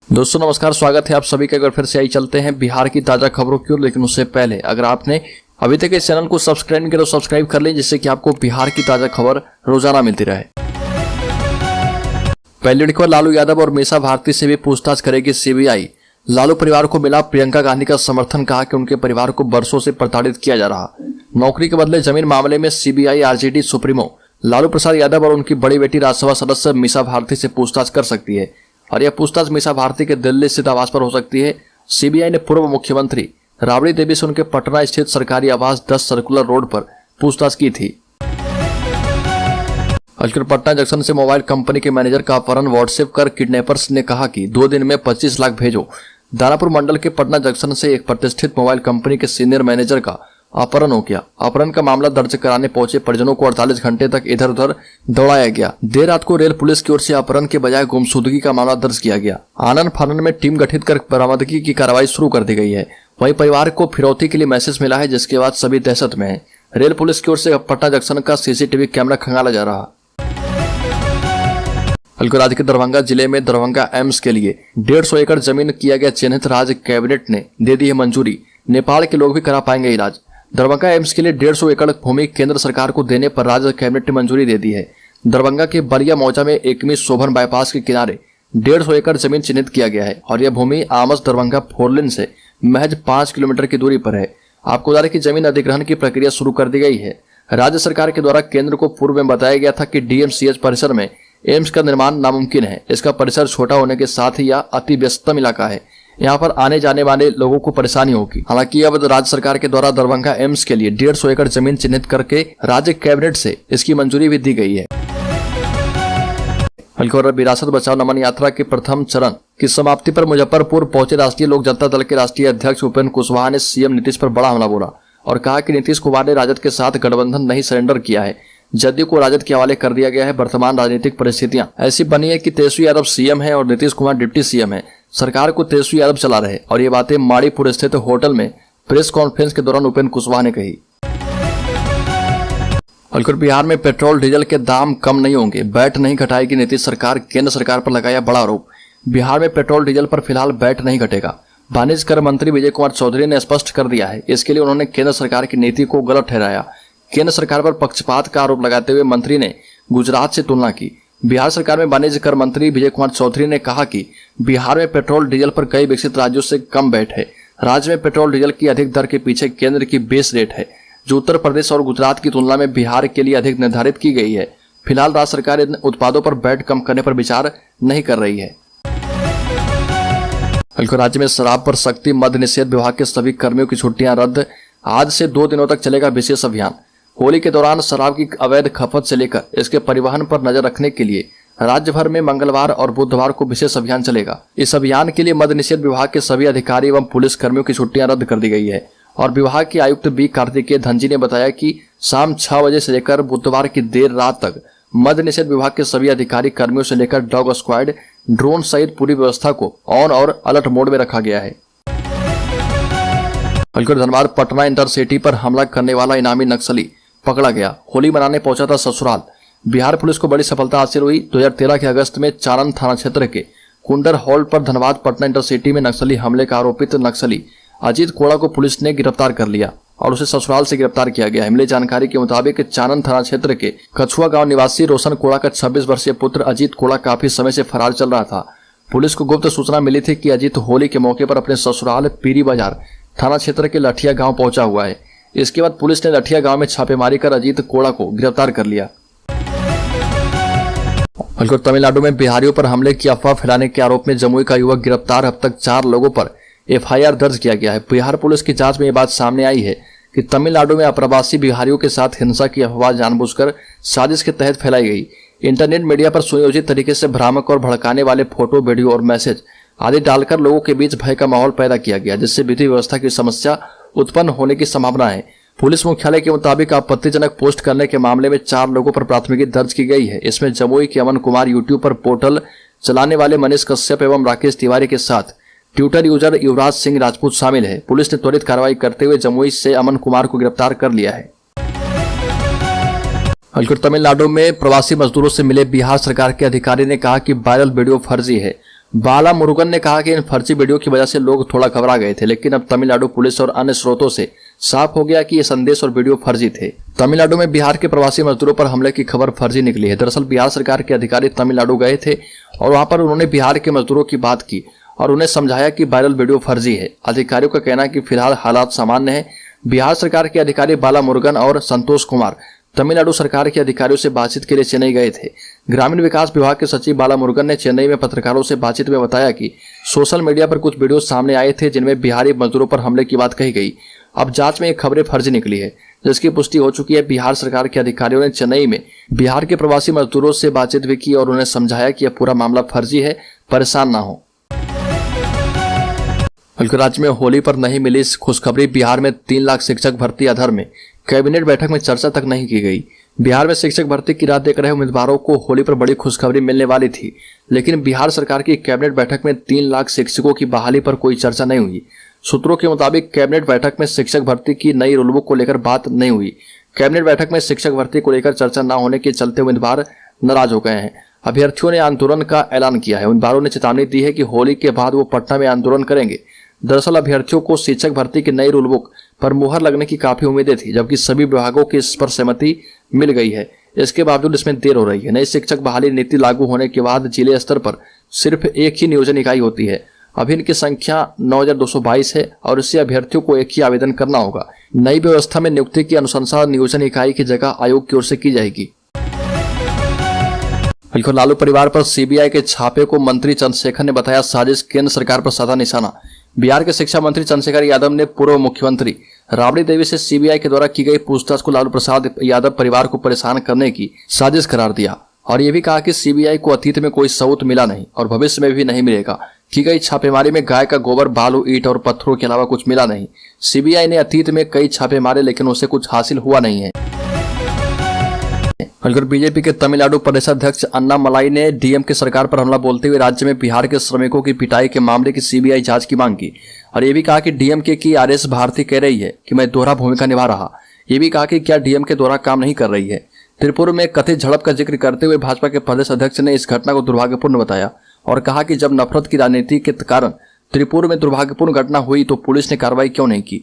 दोस्तों नमस्कार, स्वागत है आप सभी का। अगर फिर से आई चलते हैं बिहार की ताजा खबरों की ओर। लेकिन उससे पहले अगर आपने अभी तक इस चैनल को सब्सक्राइब नहीं किया तो सब्सक्राइब कर लें, जिससे कि आपको बिहार की ताजा खबर रोजाना मिलती रहे। पहली खबर, लालू यादव और मीसा भारती से भी पूछताछ करेगी सीबीआई। लालू परिवार को मिला प्रियंका गांधी का समर्थन, कहा कि उनके परिवार को बरसों से प्रताड़ित किया जा रहा। नौकरी के बदले जमीन मामले में CBI RJD supremo Lalu Prasad Yadav और उनकी बड़ी बेटी राज्यसभा सदस्य मीसा भारती से पूछताछ कर सकती है और यह पूछताछ मीसा भारती के दिल्ली स्थित आवास पर हो सकती है। सीबीआई ने पूर्व मुख्यमंत्री राबड़ी देवी से उनके पटना स्थित सरकारी आवास 10 सर्कुलर रोड पर पूछताछ की थी। आजकल पटना जंक्शन से मोबाइल कंपनी के मैनेजर का अपहरण व्हाट्सएप कर किडनैपर्स ने कहा कि 2 दिन में 25 लाख भेजो। दानापुर मंडल के पटना जंक्शन से एक प्रतिष्ठित मोबाइल कंपनी के सीनियर मैनेजर का अपहरण हो गया। अपहरण का मामला दर्ज कराने पहुंचे परिजनों को 48 घंटे तक इधर उधर दौड़ाया गया। देर रात को रेल पुलिस की ओर से अपहरण के बजाय गुमशुदगी का मामला दर्ज किया गया। आनन फानन में टीम गठित कर बरामदगी की कार्रवाई शुरू कर दी गई है। वहीं परिवार को फिरौती के लिए मैसेज मिला है, जिसके बाद सभी दहशत में है। रेल पुलिस की ओर से पटना जंक्शन का सीसीटीवी कैमरा खंगाला जा रहा। राज्य के दरभंगा जिले में दरभंगा एम्स के लिए 150 एकड़ जमीन किया गया चिन्हित। राज्य कैबिनेट ने दे दी है मंजूरी। नेपाल के लोग भी करा पाएंगे इलाज। दरभंगा एम्स के लिए 150 एकड़ भूमि केंद्र सरकार को देने पर राज्य कैबिनेट ने मंजूरी दे दी है। दरभंगा के बलिया मौजा में 21 शोभन बाईपास के किनारे 150 एकड़ जमीन चिन्हित किया गया है और यह भूमि आमस दरभंगा 4 लेन से महज 5 किलोमीटर की दूरी पर है। आपको बता दें कि जमीन अधिग्रहण की प्रक्रिया शुरू कर दी गई है। राज्य सरकार के द्वारा केंद्र को पूर्व में बताया गया था कि डीएमसीएच परिसर में एम्स का निर्माण नामुमकिन है। इसका परिसर छोटा होने के साथ ही यह अति व्यस्तम इलाका है। यहाँ पर आने जाने वाले लोगों को परेशानी होगी। हालांकि अब राज्य सरकार के द्वारा दरभंगा एम्स के लिए 150 एकड़ जमीन चिन्हित करके राज्य कैबिनेट से इसकी मंजूरी भी दी गई है। विरासत बचाओ नमन यात्रा के प्रथम चरण की समाप्ति पर मुजफ्फरपुर पहुंचे राष्ट्रीय लोक जनता दल के राष्ट्रीय अध्यक्ष उपेंद्र कुशवाहा ने सीएम नीतीश पर बड़ा हमला बोला और कहा कि नीतीश कुमार ने राजद के साथ गठबंधन नहीं सरेंडर किया है। जदयू को राजद के हवाले कर दिया गया है। वर्तमान राजनीतिक परिस्थितियां ऐसी बनी है कि तेजस्वी यादव सीएम है और नीतीश कुमार डिप्टी सीएम है। सरकार को तेजस्वी यादव चला रहे और ये बातें माड़ीपुर स्थित होटल में प्रेस कॉन्फ्रेंस के दौरान उपेंद्र कुशवाहा ने कही। बिहार में पेट्रोल डीजल के दाम कम नहीं होंगे, वैट नहीं घटाएगी नीतीश सरकार। केंद्र सरकार पर लगाया बड़ा आरोप। बिहार में पेट्रोल डीजल पर फिलहाल वैट नहीं घटेगा। वाणिज्य कर मंत्री विजय कुमार चौधरी ने स्पष्ट कर दिया है। इसके लिए उन्होंने केंद्र सरकार की नीति को गलत ठहराया। केंद्र सरकार पर पक्षपात का आरोप लगाते हुए मंत्री ने गुजरात से तुलना की। बिहार सरकार में वाणिज्य कर मंत्री विजय कुमार चौधरी ने कहा कि बिहार में पेट्रोल डीजल पर कई विकसित राज्यों से कम वैट है। राज्य में पेट्रोल डीजल की अधिक दर के पीछे केंद्र की बेस रेट है, जो उत्तर प्रदेश और गुजरात की तुलना में बिहार के लिए अधिक निर्धारित की गई है। फिलहाल राज्य सरकार इन उत्पादों पर वैट कम करने पर विचार नहीं कर रही है। राज्य में शराब पर सख्ती, मद्य निषेध विभाग के सभी कर्मियों की छुट्टियां रद्द। आज से 2 दिनों तक चलेगा विशेष अभियान। होली के दौरान शराब की अवैध खपत से लेकर इसके परिवहन पर नजर रखने के लिए राज्य भर में मंगलवार और बुधवार को विशेष अभियान चलेगा। इस अभियान के लिए मद्य निषेध विभाग के सभी अधिकारी एवं पुलिस कर्मियों की छुट्टियां रद्द कर दी गई है। और विभाग के आयुक्त बी कार्तिकेय धनजी ने बताया कि शाम 6 बजे से लेकर बुधवार की देर रात तक मद्य निषेध विभाग के सभी अधिकारी कर्मियों से लेकर डॉग स्क्वाड, ड्रोन सहित पूरी व्यवस्था को ऑन और अलर्ट मोड में रखा गया है। धनबाद पटना इंटरसिटी पर हमला करने वाला इनामी नक्सली पकड़ा गया। होली मनाने पहुंचा था ससुराल। बिहार पुलिस को बड़ी सफलता हासिल हुई। 2013 के अगस्त में चारण थाना क्षेत्र के कुंडर हॉल पर धनबाद पटना इंटरसिटी में नक्सली हमले का आरोपित नक्सली अजीत कोड़ा को पुलिस ने गिरफ्तार कर लिया और उसे ससुराल से गिरफ्तार किया गया। मिली जानकारी के मुताबिक चारण थाना क्षेत्र के कछुआ गांव निवासी रोशन कोड़ा का 26 वर्षीय पुत्र अजीत कोड़ा काफी समय से फरार चल रहा था। पुलिस को गुप्त सूचना मिली थी कि अजीत होली के मौके पर अपने ससुराल पीरी बाजार थाना क्षेत्र के लठिया गाँव पहुंचा हुआ है। इसके बाद पुलिस ने लठिया गांव में छापेमारी कर अजीत कोड़ा को गिरफ्तार कर लिया। तमिलनाडु में बिहारियों पर हमले की अफवाह फैलाने के आरोप में जमुई का युवक गिरफ्तार। अब तक 4 लोगों पर एफआईआर दर्ज किया गया है। बिहार पुलिस की जांच में यह बात सामने आई है कि तमिलनाडु में अप्रवासी बिहारियों के साथ हिंसा की अफवाह जानबूझकर साजिश के तहत फैलाई गई। इंटरनेट मीडिया पर सुनियोजित तरीके से भ्रामक और भड़काने वाले फोटो, वीडियो और मैसेज आदि डालकर लोगों के बीच भय का माहौल पैदा किया गया, जिससे विधि व्यवस्था की समस्या उत्पन्न होने की संभावना है। पुलिस मुख्यालय के मुताबिक आपत्तिजनक पोस्ट करने के मामले में 4 लोगों पर प्राथमिकी दर्ज की गई है। इसमें जमुई के अमन कुमार, यूट्यूब पर पोर्टल चलाने वाले मनीष कश्यप एवं राकेश तिवारी के साथ ट्विटर यूजर युवराज सिंह राजपूत शामिल है। पुलिस ने त्वरित कार्रवाई करते हुए जमुई से अमन कुमार को गिरफ्तार कर लिया है। तमिलनाडु में प्रवासी मजदूरों से मिले बिहार सरकार के अधिकारी ने कहा कि वायरल वीडियो फर्जी है बाला मुरुगन ने कहा कि इन फर्जी वीडियो की वजह से लोग थोड़ा घबरा गए थे, लेकिन अब तमिलनाडु पुलिस और अन्य स्रोतों से साफ हो गया कि ये संदेश और वीडियो फर्जी थे। तमिलनाडु में बिहार के प्रवासी मजदूरों पर हमले की खबर फर्जी निकली है। दरअसल बिहार सरकार के अधिकारी तमिलनाडु गए थे और वहां पर उन्होंने बिहार के मजदूरों की बात की और उन्हें समझाया कि वायरल वीडियो फर्जी है। अधिकारियों का कहना है कि फिलहाल हालात सामान्य है। बिहार सरकार के अधिकारी बाला मुरुगन और संतोष कुमार तमिलनाडु सरकार के अधिकारियों से बातचीत के लिए चेन्नई गए थे। ग्रामीण विकास विभाग के सचिव बाला मुरुगन ने चेन्नई में पत्रकारों से बातचीत में बताया कि सोशल मीडिया पर कुछ वीडियो सामने आए थे जिनमें बिहारी मजदूरों पर हमले की बात कही गई। अब जांच में ये खबरें फर्जी निकली है, जिसकी पुष्टि हो चुकी है। बिहार सरकार के अधिकारियों ने चेन्नई में बिहार के प्रवासी मजदूरों से बातचीत भी की और उन्हें समझाया कि यह पूरा मामला फर्जी है, परेशान ना हो। बल्कि राज्य में होली पर नहीं मिली खुशखबरी। बिहार में 3 लाख शिक्षक भर्ती अधर में कैबिनेट बैठक में चर्चा तक नहीं की गई। बिहार में शिक्षक भर्ती की राह देख रहे उम्मीदवारों को होली पर बड़ी खुशखबरी मिलने वाली थी, लेकिन बिहार सरकार की कैबिनेट बैठक में 3 लाख शिक्षकों की बहाली पर कोई चर्चा नहीं हुई। सूत्रों के मुताबिक कैबिनेट बैठक में शिक्षक भर्ती की नई रूलबुक को लेकर बात नहीं हुई। कैबिनेट बैठक में शिक्षक भर्ती को लेकर चर्चा न होने के चलते उम्मीदवार नाराज हो गए हैं। अभ्यर्थियों ने आंदोलन का ऐलान किया है। उम्मीदवारों ने चेतावनी दी है कि होली के बाद वो पटना में आंदोलन करेंगे। दरअसल अभ्यर्थियों को शिक्षक भर्ती की नई रूलबुक पर मुहर लगने की काफी उम्मीदें थी, जबकि सभी विभागों की इस पर सहमति मिल गई है। इसके बावजूद इसमें देर हो रही है। नई शिक्षक बहाली नीति लागू होने के बाद जिले स्तर पर सिर्फ एक ही नियोजन इकाई होती है। अभी इनकी संख्या 9222 है और इससे अभ्यर्थियों को एक ही आवेदन करना होगा। नई व्यवस्था में नियुक्ति की अनुशंसा नियोजन इकाई की जगह आयोग की ओर से की जाएगी। बिल्कुल लालू परिवार पर सीबीआई के छापे को मंत्री चंद्रशेखर ने बताया साजिश, केंद्र सरकार पर साधा निशाना। बिहार के शिक्षा मंत्री चंद्रशेखर यादव ने पूर्व मुख्यमंत्री राबड़ी देवी से सीबीआई के द्वारा की गई पूछताछ को लालू प्रसाद यादव परिवार को परेशान करने की साजिश करार दिया और ये भी कहा कि सीबीआई को अतीत में कोई सबूत मिला नहीं और भविष्य में भी नहीं मिलेगा। की गई छापेमारी में गाय का गोबर, बालू, ईंट और पत्थरों के अलावा कुछ मिला नहीं। सीबीआई ने अतीत में कई छापे मारे लेकिन उसे कुछ हासिल हुआ नहीं है। बीजेपी के तमिलनाडु प्रदेश अध्यक्ष अन्नामलाई ने डीएमके सरकार पर हमला बोलते हुए राज्य में बिहार के श्रमिकों की पिटाई के मामले की सीबीआई जांच की मांग की और ये भी कहा कि डीएमके की आरएस भारती कह रही है कि मैं दोहरा भूमिका निभा रहा। ये भी कहा कि क्या डीएमके दोहरा काम नहीं कर रही है। त्रिपुरा में कथित झड़प का जिक्र करते हुए भाजपा के प्रदेश अध्यक्ष ने इस घटना को दुर्भाग्यपूर्ण बताया और कहा कि जब नफरत की राजनीति के कारण त्रिपुरा में दुर्भाग्यपूर्ण घटना हुई तो पुलिस ने कार्रवाई क्यों नहीं की।